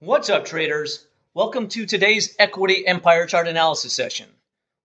What's up, traders? Welcome to today's Equity Empire Chart Analysis session.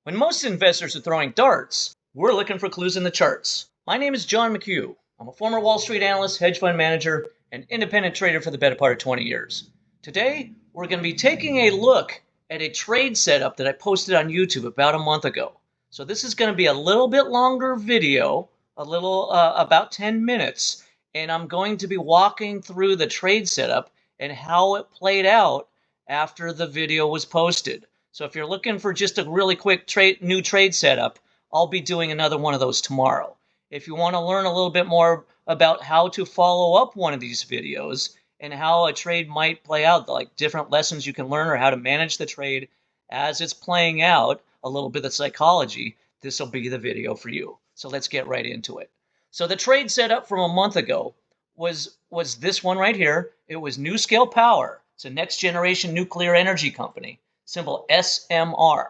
When most investors are throwing darts, we're looking for clues in the charts. My name is John McHugh. I'm a former Wall Street analyst, hedge fund manager, and independent trader for the better part of 20 years. Today, we're going to be taking a look at a trade setup that I posted on YouTube about a month ago. So this is going to be a little bit longer video, about 10 minutes, and I'm going to be walking through the trade setup and how it played out after the video was posted. So if you're looking for just a really quick new trade setup, I'll be doing another one of those tomorrow. If you want to learn a little bit more about how to follow up one of these videos and how a trade might play out, like different lessons you can learn or how to manage the trade as it's playing out, a little bit of psychology, this will be the video for you. So let's get right into it. So the trade setup from a month ago was this one right here. It was NuScale Power. It's a next generation nuclear energy company, symbol SMR.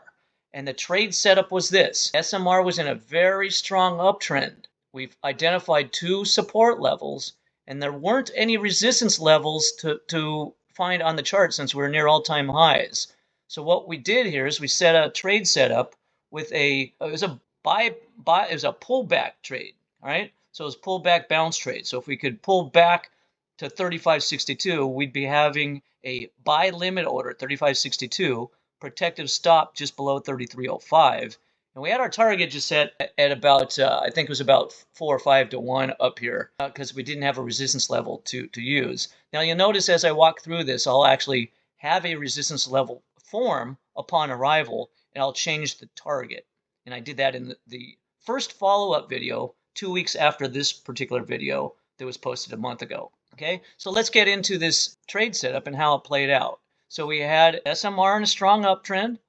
And the trade setup was this. SMR was in a very strong uptrend. We've identified two support levels, and there weren't any resistance levels to find on the chart since we're near all-time highs. So what we did here is we set a trade setup with it was a pullback trade, all right? So it was pullback bounce trade. So if we could pull back to 35.62, we'd be having a buy limit order at 35.62, protective stop just below 33.05. And we had our target just set at about, I think it was about 4 or 5 to 1 up here because we didn't have a resistance level to use. Now you'll notice as I walk through this, I'll actually have a resistance level form upon arrival, and I'll change the target. And I did that in the first follow-up video 2 weeks after this particular video that was posted a month ago. Okay, so let's get into this trade setup and how it played out. So we had SMR in a strong uptrend.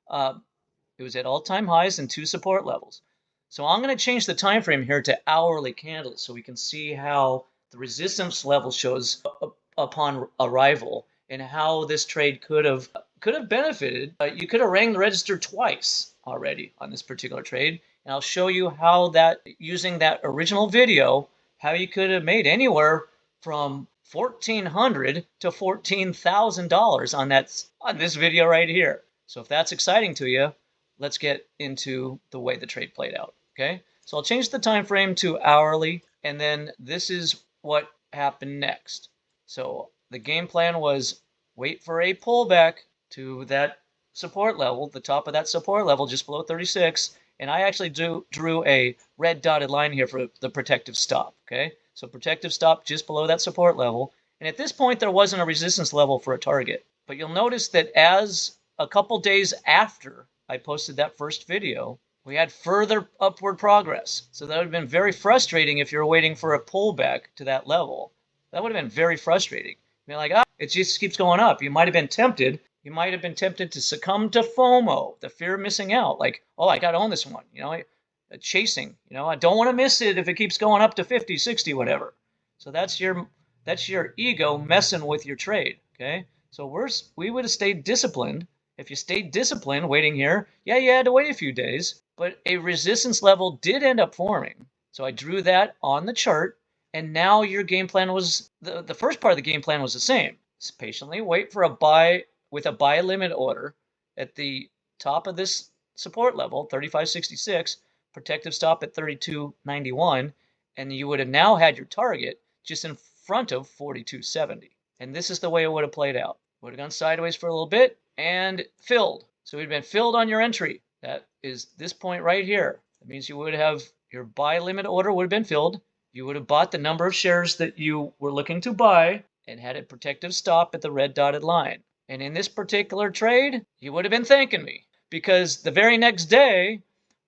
It was at all-time highs and two support levels. So I'm going to change the time frame here to hourly candles so we can see how the resistance level shows upon arrival and how this trade could have benefited. You could have rang the register twice already on this particular trade. And I'll show you how that, using that original video, how you could have made anywhere from $1,400 to $14,000 on this video right here. So if that's exciting to you, let's get into the way the trade played out. Okay, so I'll change the time frame to hourly, and then this is what happened next. So the game plan was wait for a pullback to that support level, the top of that support level just below 36. And I actually drew a red dotted line here for the protective stop, okay? So protective stop just below that support level. And at this point, there wasn't a resistance level for a target. But you'll notice that as a couple days after I posted that first video, we had further upward progress. So that would have been very frustrating if you're waiting for a pullback to that level. That would have been very frustrating. You'd be like, it just keeps going up. You might have been tempted. You might have been tempted to succumb to FOMO, the fear of missing out. Like, oh, I got to own this one, chasing. I don't want to miss it if it keeps going up to 50, 60, whatever. So that's your ego messing with your trade, okay? So we would have stayed disciplined. If you stayed disciplined waiting here, yeah, you had to wait a few days, but a resistance level did end up forming. So I drew that on the chart, and now your game plan was, the first part of the game plan was the same. Just patiently wait for a buy with a buy limit order at the top of this support level, 35.66, protective stop at 32.91, and you would have now had your target just in front of 42.70. And this is the way it would have played out. Would have gone sideways for a little bit and filled. So it would have been filled on your entry. That is this point right here. That means you would have, your buy limit order would have been filled. You would have bought the number of shares that you were looking to buy and had a protective stop at the red dotted line. And in this particular trade, you would have been thanking me because the very next day,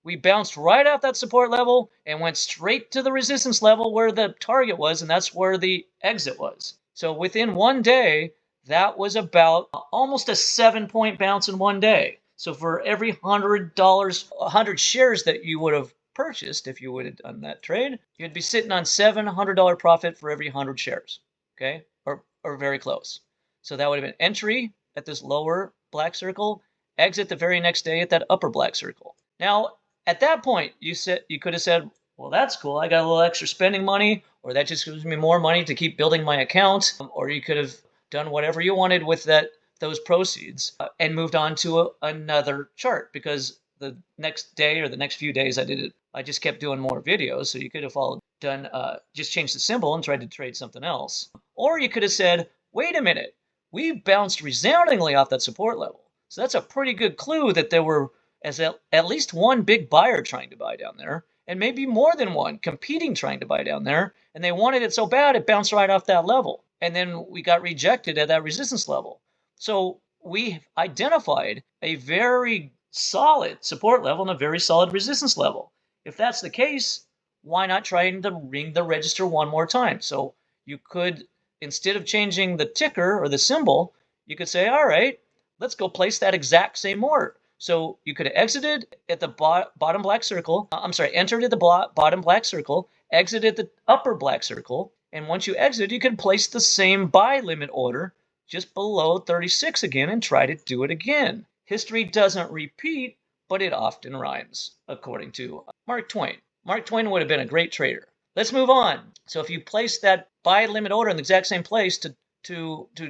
we bounced right off that support level and went straight to the resistance level where the target was, and that's where the exit was. So within one day, that was about almost a 7-point bounce in one day. So for every $100 shares that you would have purchased, if you would have done that trade, you'd be sitting on $700 profit for every 100 shares, okay? Or very close. So that would have been entry at this lower black circle, exit the very next day at that upper black circle. Now, at that point, you could have said, well, that's cool. I got a little extra spending money, or that just gives me more money to keep building my account. Or you could have done whatever you wanted with that those proceeds and moved on to another chart, because the next day or the next few days I just kept doing more videos. So you could have just changed the symbol and tried to trade something else. Or you could have said, wait a minute, we bounced resoundingly off that support level. So that's a pretty good clue that there were at least one big buyer trying to buy down there, and maybe more than one competing trying to buy down there, and they wanted it so bad it bounced right off that level. And then we got rejected at that resistance level. So we identified a very solid support level and a very solid resistance level. If that's the case, why not try to ring the register one more time? So you could, instead of changing the ticker or the symbol, you could say, all right, let's go place that exact same order. So you could have exited at the bottom black circle. Entered at the bottom black circle, exited the upper black circle. And once you exit, you can place the same buy limit order just below 36 again and try to do it again. History doesn't repeat, but it often rhymes, according to Mark Twain. Mark Twain would have been a great trader. Let's move on. So if you place that buy limit order in the exact same place to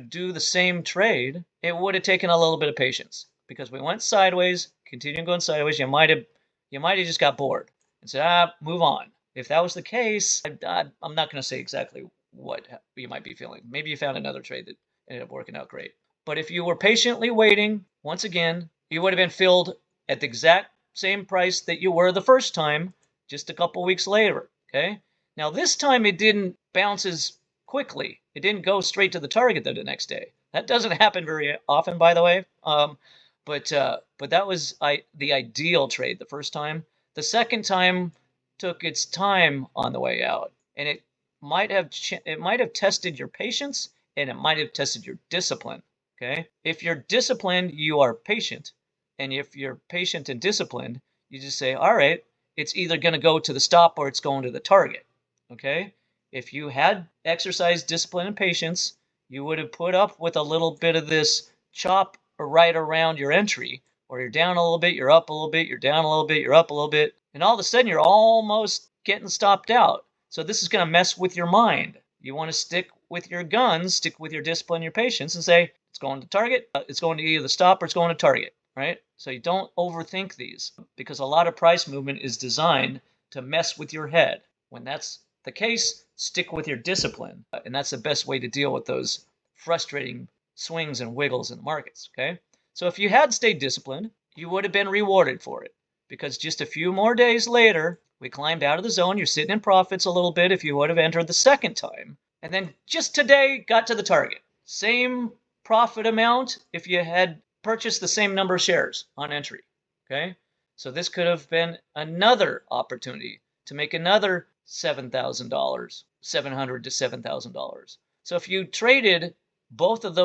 do the same trade, it would have taken a little bit of patience, because we went sideways, continuing going sideways. You might have just got bored and said, move on. If that was the case, I'm not going to say exactly what you might be feeling. Maybe you found another trade that ended up working out great. But if you were patiently waiting, once again, you would have been filled at the exact same price that you were the first time, just a couple weeks later. Okay. Now this time it didn't bounce as quickly. It didn't go straight to the target the next day. That doesn't happen very often, by the way. But that was the ideal trade the first time. The second time took its time on the way out, and it might have tested your patience, and it might have tested your discipline. Okay, if you're disciplined, you are patient, and if you're patient and disciplined, you just say, all right, it's either going to go to the stop or it's going to the target. Okay, if you had exercised discipline and patience, you would have put up with a little bit of this chop right around your entry, or you're down a little bit, you're up a little bit, you're down a little bit, you're up a little bit, and all of a sudden you're almost getting stopped out. So this is going to mess with your mind. You want to stick with your guns, stick with your discipline, your patience, and say, it's going to target, it's going to either the stop or it's going to target, right? So you don't overthink these, because a lot of price movement is designed to mess with your head. When that's the case, stick with your discipline, and that's the best way to deal with those frustrating swings and wiggles in the markets, okay? So if you had stayed disciplined, you would have been rewarded for it, because just a few more days later, we climbed out of the zone. You're sitting in profits a little bit if you would have entered the second time, and then just today got to the target. Same profit amount if you had purchased the same number of shares on entry, okay? So this could have been another opportunity to make another $7,000, $700 to $7,000. So if you traded both of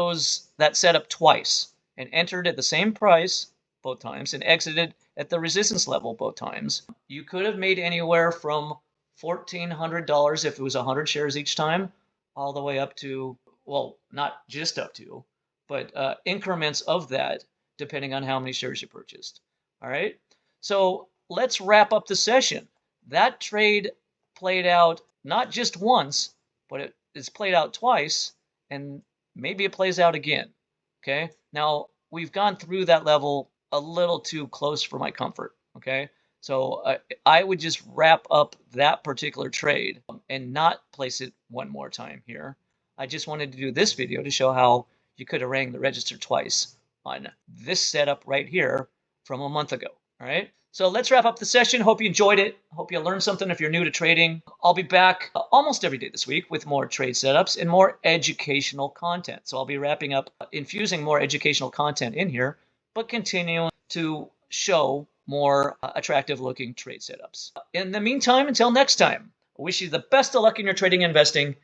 that setup twice and entered at the same price both times and exited at the resistance level both times, you could have made anywhere from $1,400 if it was 100 shares each time, all the way up to, well, not just up to, but increments of that depending on how many shares you purchased. All right. So let's wrap up the session. That trade played out not just once, but it's played out twice, and maybe it plays out again. Okay. Now we've gone through that level a little too close for my comfort. Okay. So I would just wrap up that particular trade and not place it one more time here. I just wanted to do this video to show how you could have rang the register twice on this setup right here from a month ago. All right. So let's wrap up the session. Hope you enjoyed it. Hope you learned something if you're new to trading. I'll be back almost every day this week with more trade setups and more educational content. So I'll be wrapping up, infusing more educational content in here, but continuing to show more attractive looking trade setups. In the meantime, until next time, I wish you the best of luck in your trading and investing.